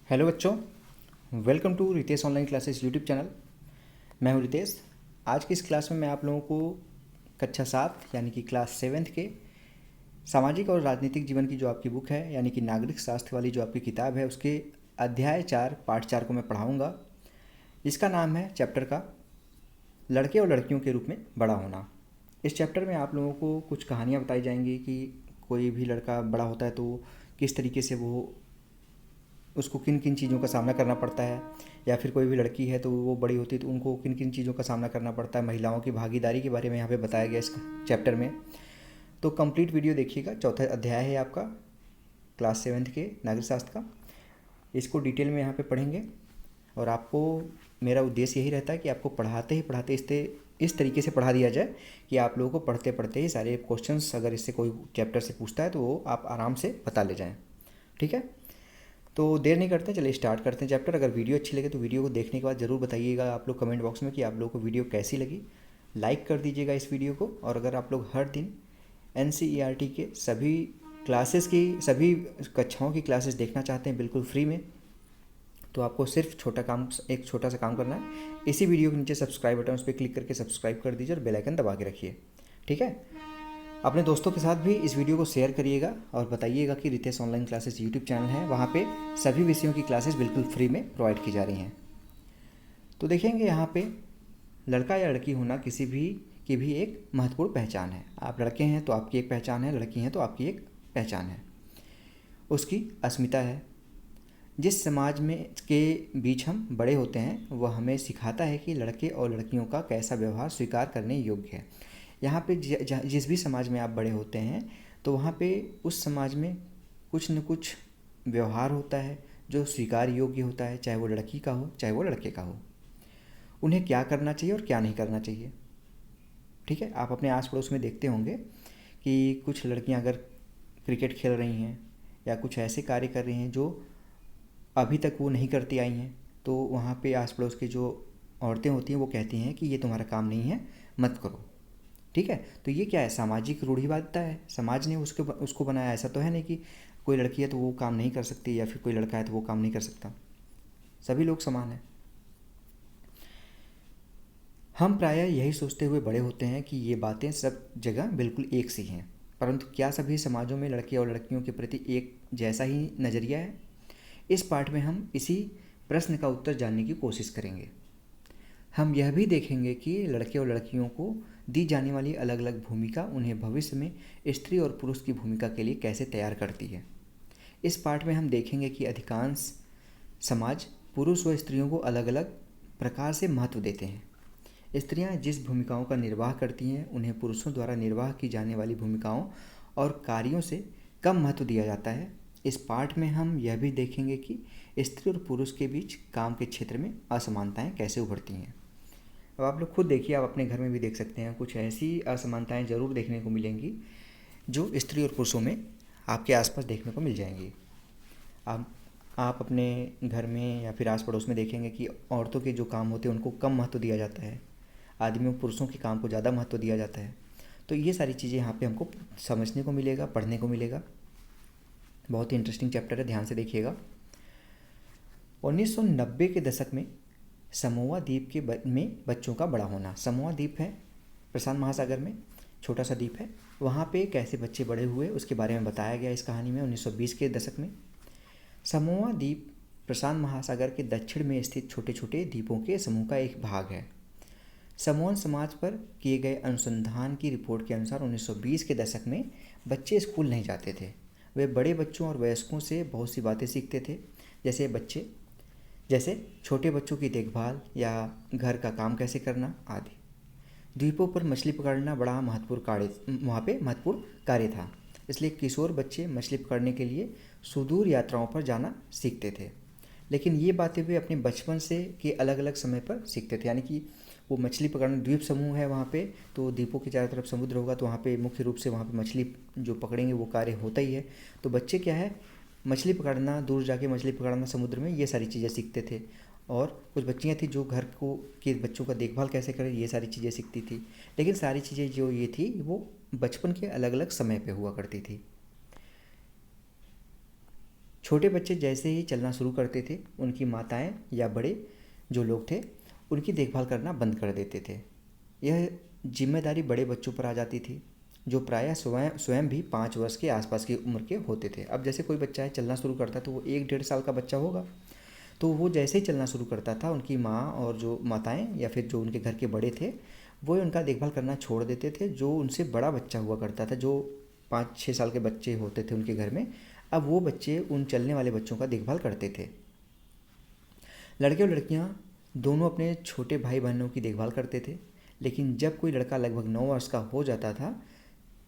Hello बच्चों, welcome to Ritesh online classes YouTube channel. मैं हूं रितेश। आज की इस क्लास में मैं आप लोगों को कक्षा 7 यानी कि क्लास 7th के सामाजिक और राजनीतिक जीवन की जो आपकी बुक है यानी कि नागरिक शास्त्र वाली जो आपकी किताब है उसके अध्याय 4 पाठ 4 को मैं पढ़ाऊँगा। इसका नाम है चैप्टर का लड़के और लड़कियों के रूप में बड़ा होना। इस चैप्टर में आप लोगों को कुछ कहानियाँ बताई जाएंगी कि कोई भी लड़का बड़ा होता है तो किस तरीके से वो उसको किन किन चीज़ों का सामना करना पड़ता है, या फिर कोई भी लड़की है तो वो बड़ी होती है तो उनको किन किन चीज़ों का सामना करना पड़ता है। महिलाओं की भागीदारी के बारे में यहाँ पे बताया गया इस चैप्टर में। तो कंप्लीट वीडियो देखिएगा। चौथा अध्याय है आपका क्लास 7th के नागरिक शास्त्र का। इसको डिटेल में यहाँ पे पढ़ेंगे और आपको मेरा उद्देश्य यही रहता है कि आपको पढ़ाते ही पढ़ाते इस तरीके से पढ़ा दिया जाए कि आप लोगों को पढ़ते पढ़ते ही सारे क्वेश्चंस अगर इससे कोई चैप्टर से पूछता है तो वो आप आराम से बता ले जाएँ। ठीक है, तो देर नहीं करते, चलिए स्टार्ट करते हैं चैप्टर। अगर वीडियो अच्छी लगे तो वीडियो को देखने के बाद ज़रूर बताइएगा आप लोग कमेंट बॉक्स में कि आप लोगों को वीडियो कैसी लगी। लाइक कर दीजिएगा इस वीडियो को। और अगर आप लोग हर दिन NCERT के सभी क्लासेस की सभी कक्षाओं की क्लासेस देखना चाहते हैं बिल्कुल फ्री में, तो आपको सिर्फ एक छोटा सा काम करना है। इसी वीडियो के नीचे सब्सक्राइब बटन उस पर क्लिक करके सब्सक्राइब कर दीजिए और बेल आइकन दबा के रखिए। ठीक है, अपने दोस्तों के साथ भी इस वीडियो को शेयर करिएगा और बताइएगा कि Ritesh online classes YouTube channel है, वहाँ पे सभी विषयों की क्लासेस बिल्कुल फ्री में प्रोवाइड की जा रही हैं। तो देखेंगे यहाँ पे लड़का या लड़की होना किसी भी की भी एक महत्वपूर्ण पहचान है। आप लड़के हैं तो आपकी एक पहचान है, लड़की हैं तो आपकी एक पहचान है, उसकी अस्मिता है। जिस समाज में के बीच हम बड़े होते हैं वह हमें सिखाता है कि लड़के और लड़कियों का कैसा व्यवहार स्वीकार करने योग्य है। यहाँ पे जिस भी समाज में आप बड़े होते हैं तो वहाँ पे उस समाज में कुछ न कुछ व्यवहार होता है जो स्वीकार योग्य होता है, चाहे वो लड़की का हो चाहे वो लड़के का हो। उन्हें क्या करना चाहिए और क्या नहीं करना चाहिए। ठीक है, आप अपने आस पड़ोस में देखते होंगे कि कुछ लड़कियां अगर क्रिकेट खेल रही हैं या कुछ ऐसे कार्य कर रही हैं जो अभी तक वो नहीं करती आई हैं, तो वहाँ पे आस पड़ोस की जो औरतें होती हैं वो कहती हैं कि ये तुम्हारा काम नहीं है, मत करो। ठीक है, तो ये क्या है, सामाजिक रूढ़िवादिता है। समाज ने उसको बनाया। ऐसा तो है नहीं कि कोई लड़की है तो वो काम नहीं कर सकती या फिर कोई लड़का है तो वो काम नहीं कर सकता। सभी लोग समान हैं। हम प्रायः यही सोचते हुए बड़े होते हैं कि ये बातें सब जगह बिल्कुल एक सी हैं, परंतु क्या सभी समाजों में लड़के और लड़कियों के प्रति एक जैसा ही नज़रिया है? इस पाठ में हम इसी प्रश्न का उत्तर जानने की कोशिश करेंगे। हम यह भी देखेंगे कि लड़के और लड़कियों को दी जाने वाली अलग अलग भूमिका उन्हें भविष्य में स्त्री और पुरुष की भूमिका के लिए कैसे तैयार करती है। इस पाठ में हम देखेंगे कि अधिकांश समाज पुरुष व स्त्रियों को अलग अलग प्रकार से महत्व देते हैं। स्त्रियां जिस भूमिकाओं का निर्वाह करती हैं उन्हें पुरुषों द्वारा निर्वाह की जाने वाली भूमिकाओं और कार्यों से कम महत्व दिया जाता है। इस पाठ में हम यह भी देखेंगे कि स्त्री और पुरुष के बीच काम के क्षेत्र में असमानताएं कैसे उभरती हैं। अब आप लोग खुद देखिए, आप अपने घर में भी देख सकते हैं, कुछ ऐसी असमानताएं ज़रूर देखने को मिलेंगी जो स्त्री और पुरुषों में आपके आसपास देखने को मिल जाएंगी। आप अपने घर में या फिर आस पड़ोस में देखेंगे कि औरतों के जो काम होते हैं उनको कम महत्व दिया जाता है, आदमियों पुरुषों के काम को ज़्यादा महत्व दिया जाता है। तो ये सारी चीज़ें यहाँ पे हमको समझने को मिलेगा, पढ़ने को मिलेगा। बहुत ही इंटरेस्टिंग चैप्टर है, ध्यान से देखिएगा। 1990 के दशक में समोआ द्वीप में बच्चों का बड़ा होना। समोआ द्वीप है प्रशांत महासागर में, छोटा सा द्वीप है। वहाँ पे कैसे बच्चे बड़े हुए उसके बारे में बताया गया इस कहानी में 1920 के दशक में। समोआ द्वीप प्रशांत महासागर के दक्षिण में स्थित छोटे छोटे द्वीपों के समूह का एक भाग है। समोअन समाज पर किए गए अनुसंधान की रिपोर्ट के अनुसार 1920 के दशक में बच्चे स्कूल नहीं जाते थे। वे बड़े बच्चों और वयस्कों से बहुत सी बातें सीखते थे, जैसे छोटे बच्चों की देखभाल या घर का काम कैसे करना आदि। द्वीपों पर मछली पकड़ना बड़ा महत्वपूर्ण कार्य था, इसलिए किशोर बच्चे मछली पकड़ने के लिए सुदूर यात्राओं पर जाना सीखते थे। लेकिन ये बातें वे अपने बचपन से के अलग अलग समय पर सीखते थे। यानी कि वो मछली पकड़ना, द्वीप समूह है वहाँ पे, तो द्वीपों के चारों तरफ समुद्र होगा तो वहाँ पे मुख्य रूप से वहाँ पे मछली जो पकड़ेंगे वो कार्य होता ही है। तो बच्चे क्या है, मछली पकड़ना, दूर जाके मछली पकड़ना समुद्र में, ये सारी चीज़ें सीखते थे। और कुछ बच्चियाँ थी जो घर को के बच्चों का देखभाल कैसे करें ये सारी चीज़ें सीखती थी। लेकिन सारी चीज़ें जो ये थी वो बचपन के अलग अलग समय पे हुआ करती थी। छोटे बच्चे जैसे ही चलना शुरू करते थे, उनकी माताएं या बड़े जो लोग थे उनकी देखभाल करना बंद कर देते थे। यह जिम्मेदारी बड़े बच्चों पर आ जाती थी, जो प्रायः स्वयं स्वयं भी 5 वर्ष के आसपास की उम्र के होते थे। अब जैसे कोई बच्चा है चलना शुरू करता है तो वो 1-1.5 साल का बच्चा होगा, तो वो जैसे ही चलना शुरू करता था उनकी माँ और जो माताएं या फिर जो उनके घर के बड़े थे वो उनका देखभाल करना छोड़ देते थे। जो उनसे बड़ा बच्चा हुआ करता था, जो 5-6 साल के बच्चे होते थे उनके घर में, अब वो बच्चे उन चलने वाले बच्चों का देखभाल करते थे। लड़के और लड़कियां दोनों अपने छोटे भाई बहनों की देखभाल करते थे, लेकिन जब कोई लड़का लगभग 9 वर्ष का हो जाता था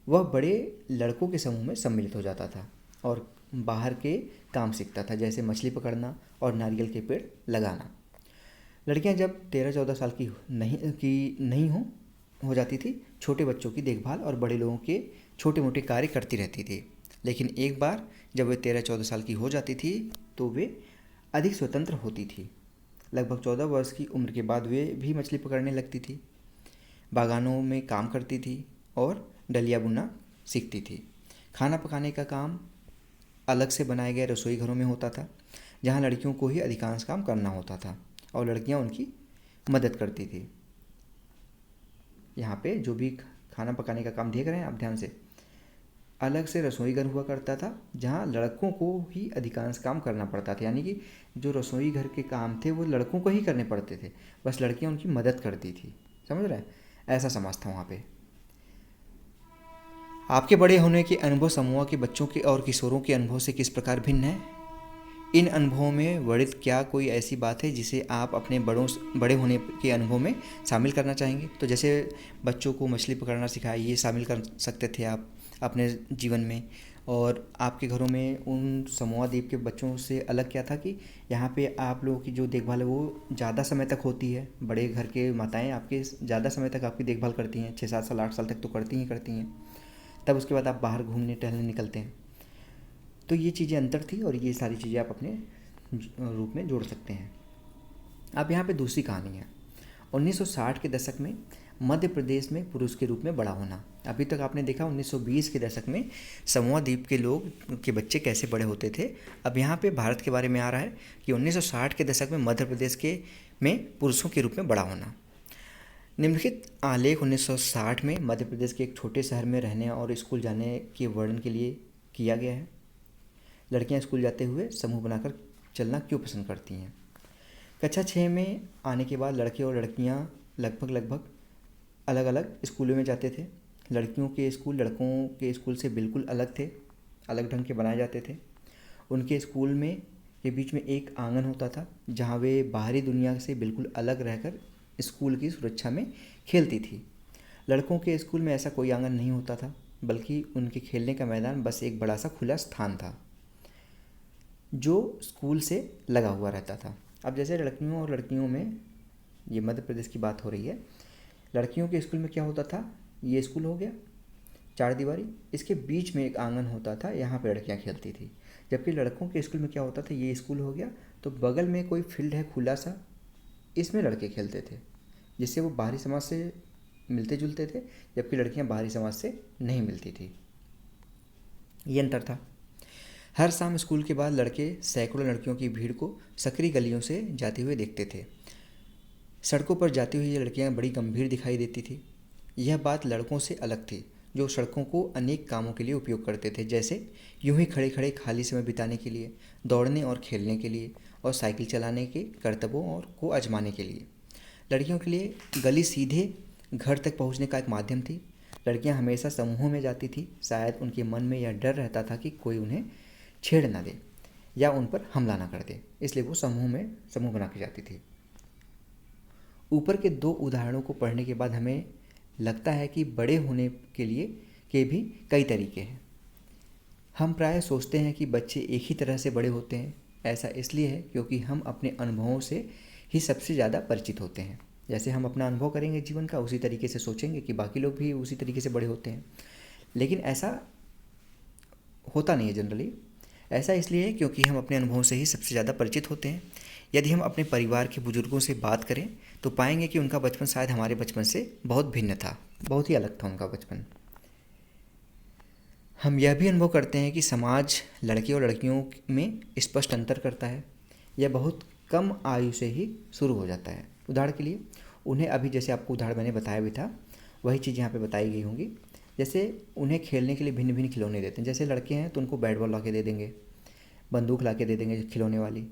वह बड़े लड़कों के समूह में सम्मिलित हो जाता था और बाहर के काम सीखता था, जैसे मछली पकड़ना और नारियल के पेड़ लगाना। लड़कियां जब 13-14 साल की नहीं हो जाती थी, छोटे बच्चों की देखभाल और बड़े लोगों के छोटे मोटे कार्य करती रहती थी। लेकिन एक बार जब वे 13-14 साल की हो जाती थी तो वे अधिक स्वतंत्र होती थी। लगभग 14 वर्ष की उम्र के बाद वे भी मछली पकड़ने लगती थी, बागानों में काम करती थी और डलिया बुनना सीखती थी। खाना पकाने का काम अलग से बनाए गए रसोई घरों में होता था, जहां लड़कियों को ही अधिकांश काम करना होता था और लड़कियां उनकी मदद करती थी। यहाँ पे जो भी खाना पकाने का काम देख रहे हैं आप ध्यान से, अलग से रसोई घर हुआ करता था जहाँ लड़कों को ही अधिकांश काम करना पड़ता था, यानी कि जो रसोई घर के काम थे वो लड़कों को ही करने पड़ते थे, बस लड़कियाँ उनकी मदद करती थी। समझ रहे हैं? ऐसा समाज था वहाँ पे। आपके बड़े होने के अनुभव समूह के बच्चों के और किशोरों के अनुभव से किस प्रकार भिन्न है? इन अनुभवों में वर्णित क्या कोई ऐसी बात है जिसे आप अपने बड़े होने के अनुभव में शामिल करना चाहेंगे? तो जैसे बच्चों को मछली पकड़ना सिखाया, ये शामिल कर सकते थे आप अपने जीवन में। और आपके घरों में उन समूह द्वीप के बच्चों से अलग क्या था कि यहाँ पे आप लोगों की जो देखभाल है वो ज़्यादा समय तक होती है। बड़े घर के माताएं आपके ज़्यादा समय तक आपकी देखभाल करती हैं, 6-7 साल 8 साल तक तो करती हैं। तब उसके बाद आप बाहर घूमने टहलने निकलते हैं। तो ये चीज़ें अंतर थी और ये सारी चीज़ें आप अपने रूप में जोड़ सकते हैं। अब यहाँ पे दूसरी कहानी है 1960 के दशक में मध्य प्रदेश में पुरुष के रूप में बड़ा होना। अभी तक आपने देखा 1920 के दशक में समूह द्वीप के लोग के बच्चे कैसे बड़े होते थे। अब यहाँ पे भारत के बारे में आ रहा है कि 1960 के दशक में मध्य प्रदेश में पुरुषों के रूप में बड़ा होना। निम्नलिखित आलेख 1960 में मध्य प्रदेश के एक छोटे शहर में रहने और स्कूल जाने के वर्णन के लिए किया गया है। लड़कियां स्कूल जाते हुए समूह बनाकर चलना क्यों पसंद करती हैं? कक्षा 6 में आने के बाद लड़के और लड़कियां लगभग अलग अलग स्कूलों में जाते थे। लड़कियों के स्कूल लड़कों के स्कूल से बिल्कुल अलग थे, अलग ढंग के बनाए जाते थे। उनके स्कूल में के बीच में एक आंगन होता था जहाँ वे बाहरी दुनिया से बिल्कुल अलग रहकर स्कूल की सुरक्षा में खेलती थी। लड़कों के स्कूल में ऐसा कोई आंगन नहीं होता था, बल्कि उनके खेलने का मैदान बस एक बड़ा सा खुला स्थान था जो स्कूल से लगा हुआ रहता था। अब जैसे लड़कियों और लड़कियों में, ये मध्य प्रदेश की बात हो रही है, लड़कियों के स्कूल में क्या होता था, ये स्कूल हो गया 4 दीवारी, इसके बीच में एक आंगन होता था, यहाँ पे लड़कियाँ खेलती थी। जबकि लड़कों के स्कूल में क्या होता था, ये स्कूल हो गया तो बगल में कोई फील्ड है खुला सा, इसमें लड़के खेलते थे, जिससे वो बाहरी समाज से मिलते जुलते थे, जबकि लड़कियाँ बाहरी समाज से नहीं मिलती थी। ये अंतर था। हर शाम स्कूल के बाद लड़के सैकड़ों लड़कियों की भीड़ को सकरी गलियों से जाते हुए देखते थे। सड़कों पर जाती हुई ये लड़कियां बड़ी गंभीर दिखाई देती थी। यह बात लड़कों से अलग थी, जो सड़कों को अनेक कामों के लिए उपयोग करते थे, जैसे यूं ही खड़े खड़े खाली समय बिताने के लिए, दौड़ने और खेलने के लिए, और साइकिल चलाने के करतबों और को आजमाने के लिए। लड़कियों के लिए गली सीधे घर तक पहुंचने का एक माध्यम थी। लड़कियां हमेशा समूहों में जाती थी। शायद उनके मन में यह डर रहता था कि कोई उन्हें छेड़ ना दे या उन पर हमला ना कर दे, इसलिए वो समूह बना के जाती थी। ऊपर के 2 उदाहरणों को पढ़ने के बाद हमें लगता है कि बड़े होने के लिए के भी कई तरीके हैं। हम प्राय सोचते हैं कि बच्चे एक ही तरह से बड़े होते हैं। ऐसा इसलिए है क्योंकि हम अपने अनुभवों से ही सबसे ज़्यादा परिचित होते हैं। जैसे हम अपना अनुभव करेंगे जीवन का, उसी तरीके से सोचेंगे कि बाकी लोग भी उसी तरीके से बड़े होते हैं। लेकिन ऐसा होता नहीं है जनरली। ऐसा इसलिए है क्योंकि हम अपने अनुभवों से ही सबसे ज़्यादा परिचित होते हैं। यदि हम अपने परिवार के बुजुर्गों से बात करें तो पाएंगे कि उनका बचपन शायद हमारे बचपन से बहुत भिन्न था, बहुत ही अलग था उनका बचपन। हम यह भी अनुभव करते हैं कि समाज लड़के और लड़कियों में स्पष्ट अंतर करता है। यह बहुत कम आयु से ही शुरू हो जाता है। उदाहरण के लिए उन्हें अभी, जैसे आपको उदाहरण मैंने बताया भी था, वही चीज़ यहाँ पे बताई गई होंगी। जैसे उन्हें खेलने के लिए भिन्न भिन्न खिलौने देते हैं। जैसे लड़के हैं तो उनको बैट बॉल ला के दे देंगे, बंदूक ला के दे देंगे खिलौने वाली,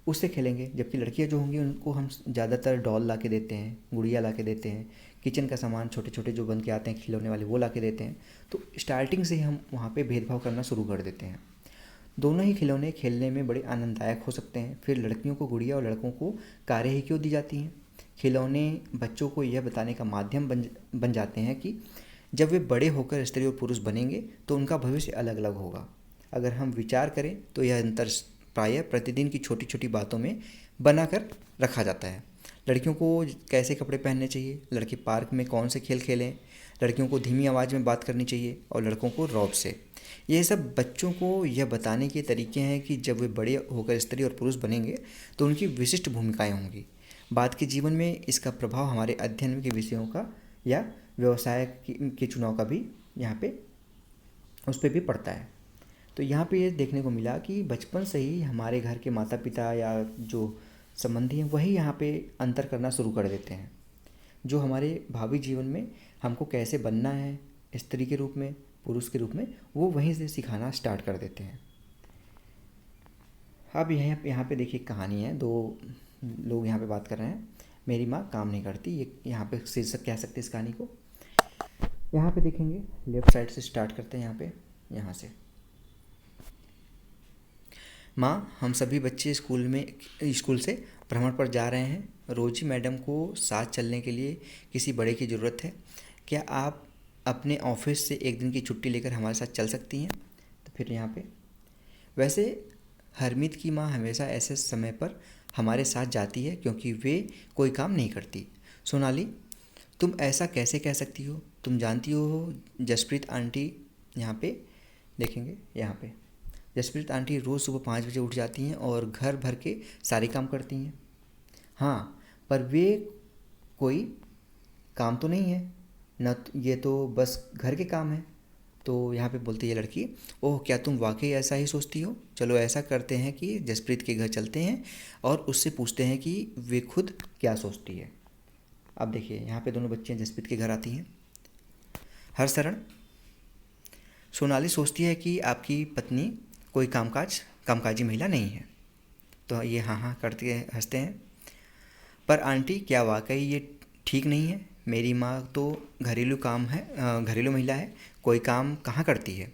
उससे खेलेंगे। जबकि लड़कियां जो होंगी उनको हम ज़्यादातर डॉल ला के देते हैं, गुड़िया ला के देते हैं, किचन का सामान छोटे छोटे जो बन के आते हैं खिलौने वाले वो ला के देते हैं। तो स्टार्टिंग से ही हम वहाँ पे भेदभाव करना शुरू कर देते हैं। दोनों ही खिलौने खेलने में बड़े आनंददायक हो सकते हैं। फिर लड़कियों को गुड़िया और लड़कों को कारें ही क्यों दी जाती हैं? खिलौने बच्चों को यह बताने का माध्यम बन जाते हैं कि जब वे बड़े होकर स्त्री और पुरुष बनेंगे तो उनका भविष्य अलग अलग होगा। अगर हम विचार करें तो यह अंतर प्रायः प्रतिदिन की छोटी छोटी बातों में बनाकर रखा जाता है। लड़कियों को कैसे कपड़े पहनने चाहिए, लड़के पार्क में कौन से खेल खेलें, लड़कियों को धीमी आवाज़ में बात करनी चाहिए और लड़कों को रौब से। ये सब बच्चों को यह बताने के तरीके हैं कि जब वे बड़े होकर स्त्री और पुरुष बनेंगे तो उनकी विशिष्ट भूमिकाएं होंगी। बाद के जीवन में इसका प्रभाव हमारे अध्ययन के विषयों का या व्यवसाय के चुनाव का भी यहाँ पे उस पर भी पड़ता है। तो यहाँ पे ये देखने को मिला कि बचपन से ही हमारे घर के माता पिता या जो संबंधी हैं वही यहाँ पे अंतर करना शुरू कर देते हैं। जो हमारे भावी जीवन में हमको कैसे बनना है, स्त्री के रूप में, पुरुष के रूप में, वो वहीं से सिखाना स्टार्ट कर देते हैं। अब यहाँ पे देखिए कहानी है। दो लोग यहाँ पे बात कर रहे हैं। मेरी माँ काम नहीं करती, ये यहाँ पे शीर्षक कह सकते हैं इस कहानी को। यहाँ पे देखेंगे लेफ़्ट साइड से स्टार्ट करते हैं। यहाँ से, माँ, हम सभी बच्चे स्कूल से भ्रमण पर जा रहे हैं। रोजी मैडम को साथ चलने के लिए किसी बड़े की ज़रूरत है। क्या आप अपने ऑफिस से एक दिन की छुट्टी लेकर हमारे साथ चल सकती हैं? तो फिर यहाँ पे, वैसे हरमीत की माँ हमेशा ऐसे समय पर हमारे साथ जाती है क्योंकि वे कोई काम नहीं करती। सोनाली, तुम ऐसा कैसे कह सकती हो? तुम जानती हो जसप्रीत आंटी, यहाँ पे देखेंगे, यहाँ पे जसप्रीत आंटी रोज़ सुबह 5 बजे उठ जाती हैं और घर भर के सारे काम करती हैं। हाँ, पर वे कोई काम तो नहीं है न, ये तो बस घर के काम है। तो यहाँ पे बोलती है लड़की, ओह, क्या तुम वाकई ऐसा ही सोचती हो? चलो ऐसा करते हैं कि जसप्रीत के घर चलते हैं और उससे पूछते हैं कि वे खुद क्या सोचती है। अब देखिए यहाँ पे दोनों बच्चियाँ जसप्रीत के घर आती हैं। हरशरण, सोनाली सोचती है कि आपकी पत्नी कोई कामकाजी महिला नहीं है। तो ये हाँ हाँ करते हंसते हैं। पर आंटी, क्या वाकई ये ठीक नहीं है? मेरी माँ तो घरेलू महिला है, कोई काम कहाँ करती है?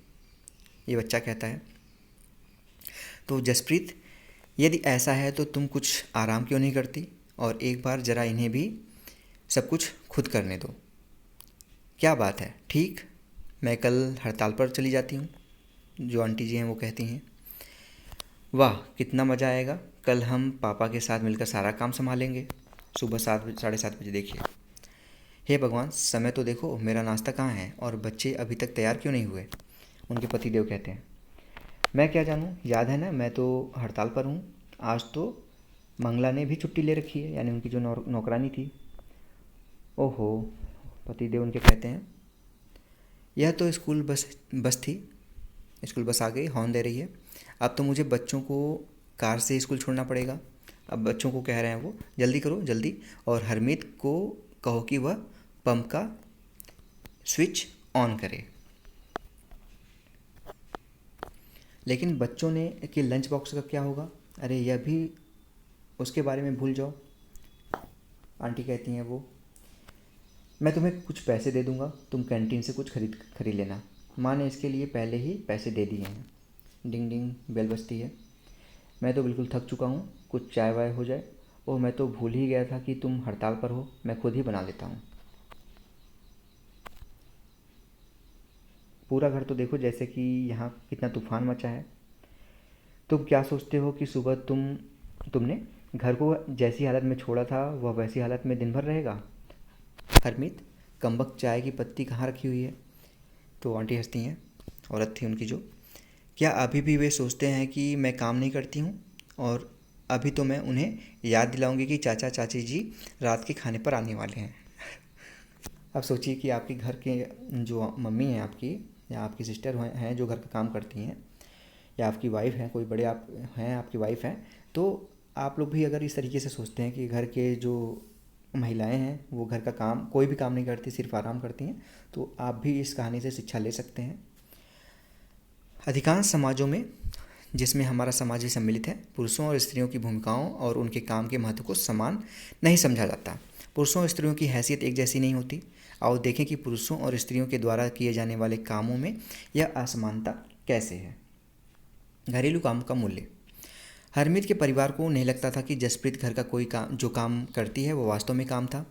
ये बच्चा कहता है। तो जसप्रीत, यदि ऐसा है तो तुम कुछ आराम क्यों नहीं करती और एक बार ज़रा इन्हें भी सब कुछ खुद करने दो। क्या बात है, ठीक, मैं कल हड़ताल पर चली जाती हूँ। जो आंटी जी हैं वो कहती हैं, वाह कितना मज़ा आएगा, कल हम पापा के साथ मिलकर सारा काम संभालेंगे। सुबह 7 बजे देखिए। हे भगवान, समय तो देखो, मेरा नाश्ता कहाँ है और बच्चे अभी तक तैयार क्यों नहीं हुए? उनके पतिदेव कहते हैं, मैं क्या जानूँ, याद है ना, मैं तो हड़ताल पर हूँ। आज तो मंगला ने भी छुट्टी ले रखी है, यानी उनकी जो नौकरानी थी। ओहो, पतिदेव उनके कहते हैं, यह तो स्कूल बस थी, स्कूल बस आ गई, हॉर्न दे रही है। अब तो मुझे बच्चों को कार से स्कूल छोड़ना पड़ेगा। अब बच्चों को कह रहे हैं वो, जल्दी करो जल्दी, और हरमीत को कहो कि वह पंप का स्विच ऑन करे। लेकिन बच्चों ने कि लंच बॉक्स का क्या होगा? अरे यह भी उसके बारे में भूल जाओ। आंटी कहती हैं वो, मैं तुम्हें कुछ पैसे दे दूँगा, तुम कैंटीन से कुछ खरीद लेना। माँ ने इसके लिए पहले ही पैसे दे दिए हैं। डिंग डिंग बेल बजती है। मैं तो बिल्कुल थक चुका हूँ, कुछ चाय वाय हो जाए। ओह, मैं तो भूल ही गया था कि तुम हड़ताल पर हो, मैं खुद ही बना लेता हूँ। पूरा घर तो देखो जैसे कि यहाँ कितना तूफान मचा है। तुम क्या सोचते हो कि सुबह तुमने घर को जैसी हालत में छोड़ा था वह वैसी हालत में दिन भर रहेगा? हरमीत, कमबख्त चाय की पत्ती कहाँ रखी हुई है? तो आंटी हंसती हैं, औरत थी उनकी जो, क्या अभी भी वे सोचते हैं कि मैं काम नहीं करती हूँ? और अभी तो मैं उन्हें याद दिलाऊंगी कि चाचा चाची जी रात के खाने पर आने वाले हैं। अब सोचिए कि आपके घर के जो मम्मी हैं आपकी, या आपकी सिस्टर हैं जो घर का काम करती हैं, या आपकी वाइफ़ हैं, कोई बड़े आप हैं, आपकी वाइफ़ हैं, तो आप लोग भी अगर इस तरीके से सोचते हैं कि घर के जो महिलाएं हैं वो घर का काम, कोई भी काम नहीं करती, सिर्फ आराम करती हैं, तो आप भी इस कहानी से शिक्षा ले सकते हैं। अधिकांश समाजों में, जिसमें हमारा समाज भी सम्मिलित है, पुरुषों और स्त्रियों की भूमिकाओं और उनके काम के महत्व को समान नहीं समझा जाता। पुरुषों और स्त्रियों की हैसियत एक जैसी नहीं होती। आओ देखें कि पुरुषों और स्त्रियों के द्वारा किए जाने वाले कामों में यह असमानता कैसे है। घरेलू काम का मूल्य। हरमीत के परिवार को नहीं लगता था कि जसप्रीत घर का कोई काम जो काम करती है वो वास्तव में काम था।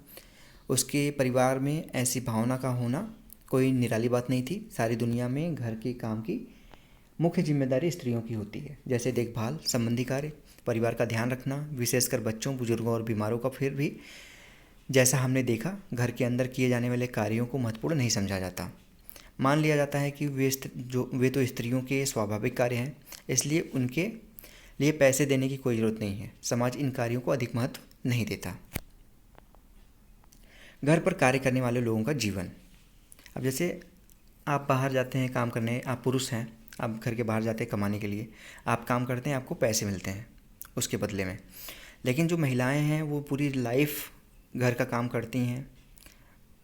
उसके परिवार में ऐसी भावना का होना कोई निराली बात नहीं थी। सारी दुनिया में घर के काम की मुख्य जिम्मेदारी स्त्रियों की होती है, जैसे देखभाल संबंधी कार्य, परिवार का ध्यान रखना, विशेषकर बच्चों, बुजुर्गों और बीमारों का। फिर भी जैसा हमने देखा, घर के अंदर किए जाने वाले कार्यों को महत्वपूर्ण नहीं समझा जाता। मान लिया जाता है कि वे तो स्त्रियों के स्वाभाविक कार्य हैं, इसलिए उनके लिए पैसे देने की कोई ज़रूरत नहीं है। समाज इन कार्यों को अधिक महत्व नहीं देता। घर पर कार्य करने वाले लोगों का जीवन। अब जैसे आप बाहर जाते हैं काम करने, आप पुरुष हैं, आप घर के बाहर जाते हैं कमाने के लिए, आप काम करते हैं, आपको पैसे मिलते हैं उसके बदले में। लेकिन जो महिलाएं हैं वो पूरी लाइफ घर का काम करती हैं,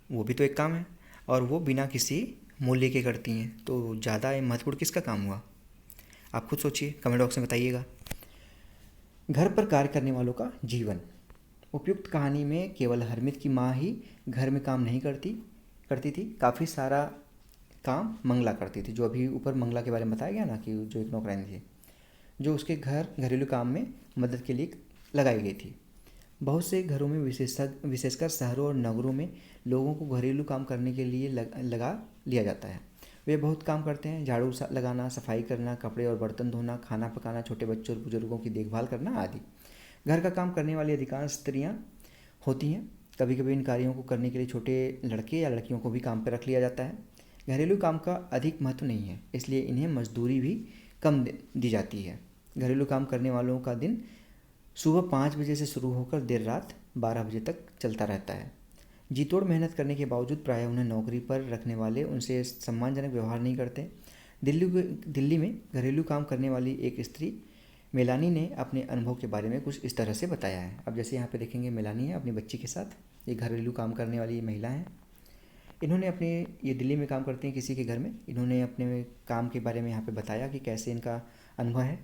वो भी तो एक काम है, और वो बिना किसी मूल्य के करती हैं। तो ज़्यादा महत्वपूर्ण किसका काम हुआ? आप खुद सोचिए, कमेंट बॉक्स में बताइएगा। घर पर कार्य करने वालों का जीवन। उपयुक्त कहानी में केवल हरमीत की माँ ही घर में काम नहीं करती थी, काफ़ी सारा काम मंगला करती थी। जो अभी ऊपर मंगला के बारे में बताया गया ना, कि जो एक नौकरानी थी जो उसके घरेलू काम में मदद के लिए लगाई गई थी। बहुत से घरों में विशेषकर शहरों और नगरों में लोगों को घरेलू काम करने के लिए लगा लिया जाता है। वे बहुत काम करते हैं, झाड़ू लगाना, सफाई करना, कपड़े और बर्तन धोना, खाना पकाना, छोटे बच्चों और बुजुर्गों की देखभाल करना आदि। घर का काम करने वाली अधिकांश स्त्रियां होती हैं। कभी कभी इन कार्यों को करने के लिए छोटे लड़के या लड़कियों को भी काम पर रख लिया जाता है। घरेलू काम का अधिक महत्व नहीं है, इसलिए इन्हें मजदूरी भी कम दी जाती है। घरेलू काम करने वालों का दिन सुबह 5 बजे से शुरू होकर देर रात 12 बजे तक चलता रहता है। जी तोड़ मेहनत करने के बावजूद प्रायः उन्हें नौकरी पर रखने वाले उनसे सम्मानजनक व्यवहार नहीं करते। दिल्ली में घरेलू काम करने वाली एक स्त्री मेलानी ने अपने अनुभव के बारे में कुछ इस तरह से बताया है। अब जैसे यहाँ पे देखेंगे, मेलानी है अपनी बच्ची के साथ, ये घरेलू काम करने वाली महिला हैं। ये दिल्ली में काम करती हैं किसी के घर में। इन्होंने अपने काम के बारे में यहाँ पे बताया कि कैसे इनका अनुभव है।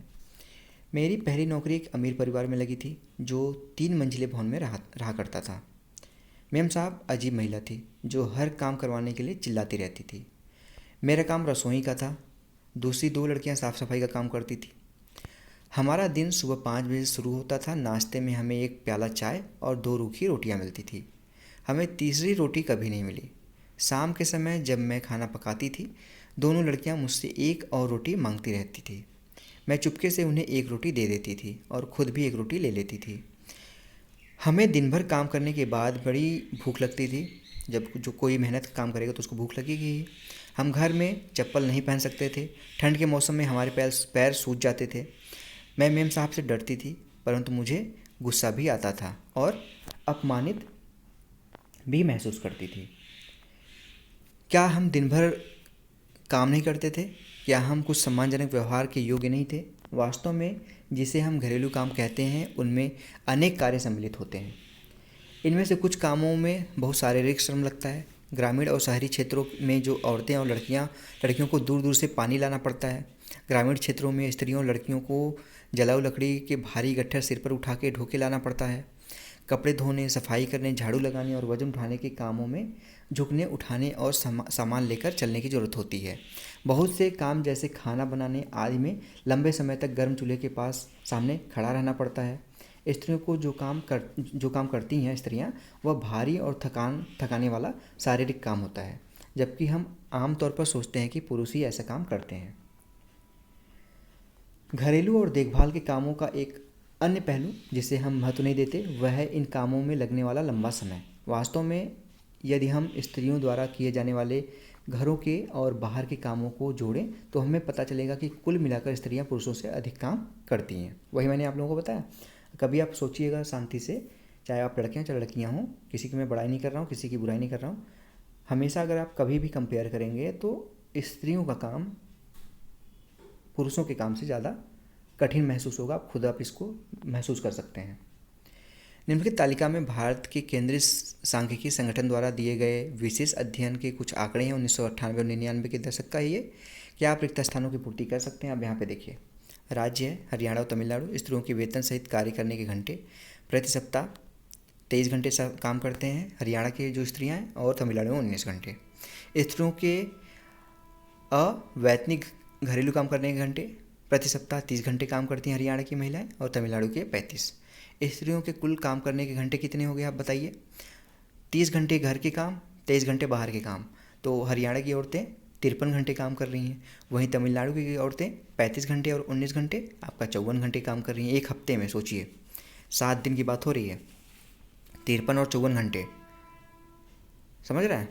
मेरी पहली नौकरी एक अमीर परिवार में लगी थी जो 3 मंजिले भवन में रहा करता था। मेम साहब अजीब महिला थी जो हर काम करवाने के लिए चिल्लाती रहती थी। मेरा काम रसोई का था, दूसरी 2 लड़कियां साफ़ सफाई का काम करती थी। हमारा दिन सुबह 5 बजे से शुरू होता था। नाश्ते में हमें 1 प्याला चाय और 2 रूखी रोटियां मिलती थी। हमें तीसरी रोटी कभी नहीं मिली। शाम के समय जब मैं खाना पकाती थी, दोनों लड़कियां मुझसे 1 और रोटी मांगती रहती थी। मैं चुपके से उन्हें 1 रोटी दे देती थी और ख़ुद भी 1 रोटी ले लेती थी। हमें दिन भर काम करने के बाद बड़ी भूख लगती थी। जब जो कोई मेहनत काम करेगा तो उसको भूख लगेगी ही। हम घर में चप्पल नहीं पहन सकते थे। ठंड के मौसम में हमारे पैर सूज जाते थे। मैं मेम साहब से डरती थी, परंतु मुझे गुस्सा भी आता था और अपमानित भी महसूस करती थी। क्या हम दिन भर काम नहीं करते थे? क्या हम कुछ सम्मानजनक व्यवहार के योग्य नहीं थे? वास्तव में जिसे हम घरेलू काम कहते हैं उनमें अनेक कार्य सम्मिलित होते हैं। इनमें से कुछ कामों में बहुत शारीरिक श्रम लगता है। ग्रामीण और शहरी क्षेत्रों में जो औरतें और लड़कियों को दूर दूर से पानी लाना पड़ता है। ग्रामीण क्षेत्रों में स्त्रियों और लड़कियों को जलाऊ लकड़ी के भारी गट्ठर सिर पर उठा के ढोके लाना पड़ता है। कपड़े धोने, सफाई करने, झाड़ू लगाने और वजन उठाने के कामों में झुकने, उठाने और सामान लेकर चलने की ज़रूरत होती है। बहुत से काम जैसे खाना बनाने आदि में लंबे समय तक गर्म चूल्हे के पास सामने खड़ा रहना पड़ता है। स्त्रियों को जो काम करती हैं स्त्रियां, वह भारी और थकाने वाला शारीरिक काम होता है, जबकि हम आमतौर पर सोचते हैं कि पुरुष ही ऐसा काम करते हैं। घरेलू और देखभाल के कामों का एक अन्य पहलू जिसे हम महत्व नहीं देते वह है इन कामों में लगने वाला लंबा समय। वास्तव में यदि हम स्त्रियों द्वारा किए जाने वाले घरों के और बाहर के कामों को जोड़ें तो हमें पता चलेगा कि कुल मिलाकर स्त्रियां पुरुषों से अधिक काम करती हैं। वही मैंने आप लोगों को बताया। कभी आप सोचिएगा शांति से, चाहे आप लड़के हैं चाहे लड़कियां हों, किसी की मैं बड़ाई नहीं कर रहा हूँ, किसी की बुराई नहीं कर रहा हूँ। हमेशा अगर आप कभी भी कंपेयर करेंगे तो स्त्रियों का काम पुरुषों के काम से ज़्यादा कठिन महसूस होगा। आप खुद इसको महसूस कर सकते हैं। निम्नलिखित तालिका में भारत के केंद्रीय सांख्यिकी संगठन द्वारा दिए गए विशेष अध्ययन के कुछ आंकड़े हैं 1998 और 99 के दशक का। ये क्या आप रिक्त स्थानों की पूर्ति कर सकते हैं? आप यहाँ पे देखिए, राज्य है हरियाणा और तमिलनाडु। स्त्रियों के वेतन सहित कार्य करने के घंटे प्रति सप्ताह 23 घंटे काम करते हैं हरियाणा के जो स्त्रियाँ हैं, और तमिलनाडु में 19 घंटे। स्त्रियों के अवैतनिक घरेलू काम करने के घंटे प्रति सप्ताह 30 घंटे काम करती हैं हरियाणा की महिलाएं, और तमिलनाडु के 35। स्त्रियों के कुल काम करने के घंटे कितने हो गए आप बताइए? 30 घंटे घर के काम, 23 घंटे बाहर के काम। तो हरियाणा की औरतें 53 घंटे काम कर रही हैं, वहीं तमिलनाडु की औरतें 35 घंटे और 19 घंटे आपका 54 घंटे काम कर रही हैं एक हफ्ते में। सोचिए 7 दिन की बात हो रही है, 53 और 54 घंटे, समझ रहे हैं?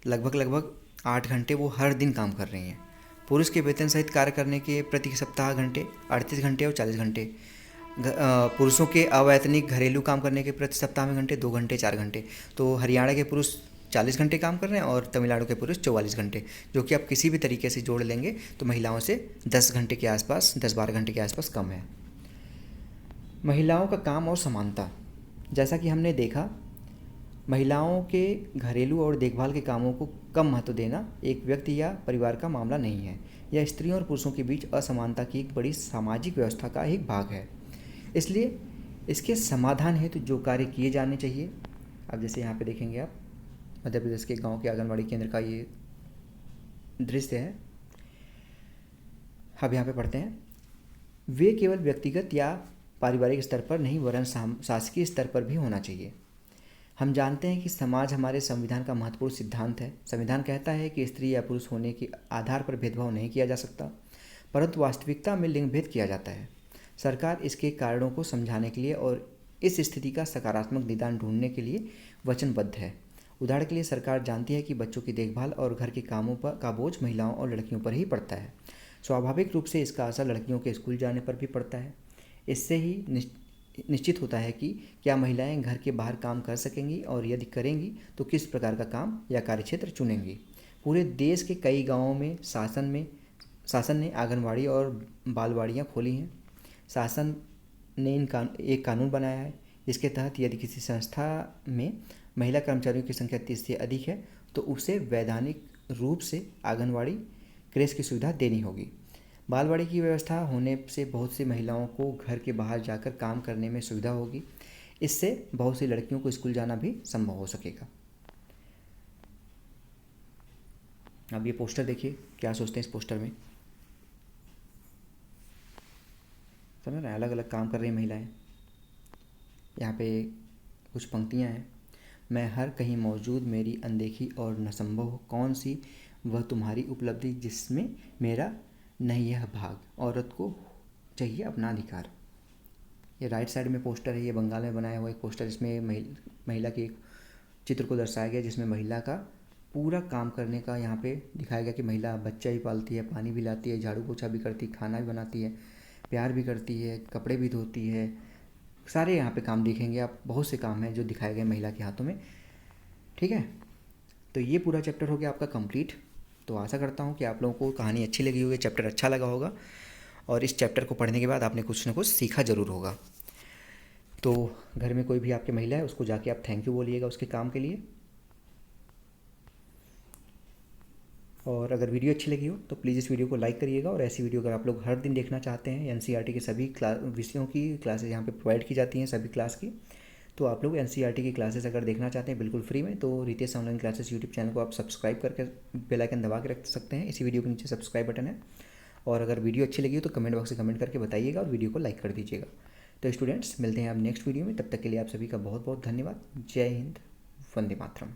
लगभग 8 घंटे वो हर दिन काम कर रही हैं। पुरुष के वेतन सहित कार्य करने के प्रति सप्ताह घंटे 38 घंटे और 40 घंटे। पुरुषों के अवैतनिक घरेलू काम करने के प्रति सप्ताह में घंटे 2 घंटे 4 घंटे। तो हरियाणा के पुरुष 40 घंटे काम कर रहे हैं और तमिलनाडु के पुरुष 44 घंटे, जो कि आप किसी भी तरीके से जोड़ लेंगे तो महिलाओं से 10 घंटे के आसपास, 10-12 घंटे के आसपास कम है। महिलाओं का काम और समानता, जैसा कि हमने देखा, महिलाओं के घरेलू और देखभाल के कामों को कम महत्व देना एक व्यक्ति या परिवार का मामला नहीं है। यह स्त्रियों और पुरुषों के बीच असमानता की एक बड़ी सामाजिक व्यवस्था का एक भाग है। इसलिए इसके समाधान हेतु जो कार्य किए जाने चाहिए, अब जैसे यहाँ पे देखेंगे आप, मध्य प्रदेश के गांव के आंगनबाड़ी केंद्र का ये दृश्य है। अब यहाँ पे पढ़ते हैं, वे केवल व्यक्तिगत या पारिवारिक स्तर पर नहीं वरन शासकीय स्तर पर भी होना चाहिए। हम जानते हैं कि समाज हमारे संविधान का महत्वपूर्ण सिद्धांत है। संविधान कहता है कि स्त्री या पुरुष होने के आधार पर भेदभाव नहीं किया जा सकता, परंतु वास्तविकता में लिंग भेद किया जाता है। सरकार इसके कारणों को समझाने के लिए और इस स्थिति का सकारात्मक निदान ढूंढने के लिए वचनबद्ध है। उदाहरण के लिए सरकार जानती है कि बच्चों की देखभाल और घर के कामों पर का बोझ महिलाओं और लड़कियों पर ही पड़ता है। स्वाभाविक रूप से इसका असर लड़कियों के स्कूल जाने पर भी पड़ता है। इससे ही निश्चित होता है कि क्या महिलाएं घर के बाहर काम कर सकेंगी, और यदि करेंगी तो किस प्रकार का काम या कार्यक्षेत्र चुनेंगी। पूरे देश के कई गाँवों में शासन ने आंगनबाड़ी और बालवाड़ियाँ खोली हैं। शासन ने एक कानून बनाया है जिसके तहत यदि किसी संस्था में महिला कर्मचारियों की संख्या 30 से अधिक है तो उसे वैधानिक रूप से आंगनबाड़ी क्रेच की सुविधा देनी होगी। बालवाड़ी की व्यवस्था होने से बहुत सी महिलाओं को घर के बाहर जाकर काम करने में सुविधा होगी। इससे बहुत सी लड़कियों को स्कूल जाना भी संभव हो सकेगा। अब ये पोस्टर देखिए, क्या सोचते हैं इस पोस्टर में? समझ रहे हैं, अलग अलग काम कर रही महिलाएं। यहाँ पे कुछ पंक्तियाँ हैं, मैं हर कहीं मौजूद, मेरी अनदेखी और न संभव कौन सी वह तुम्हारी उपलब्धि जिसमें मेरा नहीं यह भाग, औरत को चाहिए अपना अधिकार। ये राइट साइड में पोस्टर है, ये बंगाल में बनाया हुआ एक पोस्टर, इसमें महिला के एक चित्र को दर्शाया गया जिसमें महिला का पूरा काम करने का यहाँ पे दिखाया गया कि महिला बच्चा भी पालती है, पानी भी लाती है, झाड़ू पोछा भी करती है, खाना भी बनाती है, प्यार भी करती है, कपड़े भी धोती है। सारे यहाँ पे काम देखेंगे आप, बहुत से काम हैं जो दिखाए गए महिला के हाथों में। ठीक है, तो ये पूरा चैप्टर हो गया आपका कंप्लीट। तो आशा करता हूँ कि आप लोगों को कहानी अच्छी लगी होगी, चैप्टर अच्छा लगा होगा, और इस चैप्टर को पढ़ने के बाद आपने कुछ ना कुछ सीखा ज़रूर होगा। तो घर में कोई भी आपकी महिला है उसको जाके आप थैंक यू बोलिएगा उसके काम के लिए। और अगर वीडियो अच्छी लगी हो तो प्लीज़ इस वीडियो को लाइक करिएगा, और ऐसी वीडियो अगर आप लोग हर दिन देखना चाहते हैं, एनसीईआरटी के सभी विषयों की क्लासेज यहाँ पे प्रोवाइड की जाती हैं सभी क्लास की। तो आप लोग एनसीईआरटी की क्लासेस अगर देखना चाहते हैं बिल्कुल फ्री में, तो Ritesh online classes YouTube channel को आप सब्सक्राइब करके बेल आइकन दबा के रख सकते हैं। इसी वीडियो के नीचे सब्सक्राइब बटन है। और अगर वीडियो अच्छी लगी हो तो कमेंट बॉक्स में कमेंट करके बताइएगा और वीडियो को लाइक कर दीजिएगा। तो स्टूडेंट्स, मिलते हैं आप नेक्स्ट वीडियो में, तब तक के लिए आप सभी का बहुत बहुत धन्यवाद। जय हिंद, वंदे मातरम।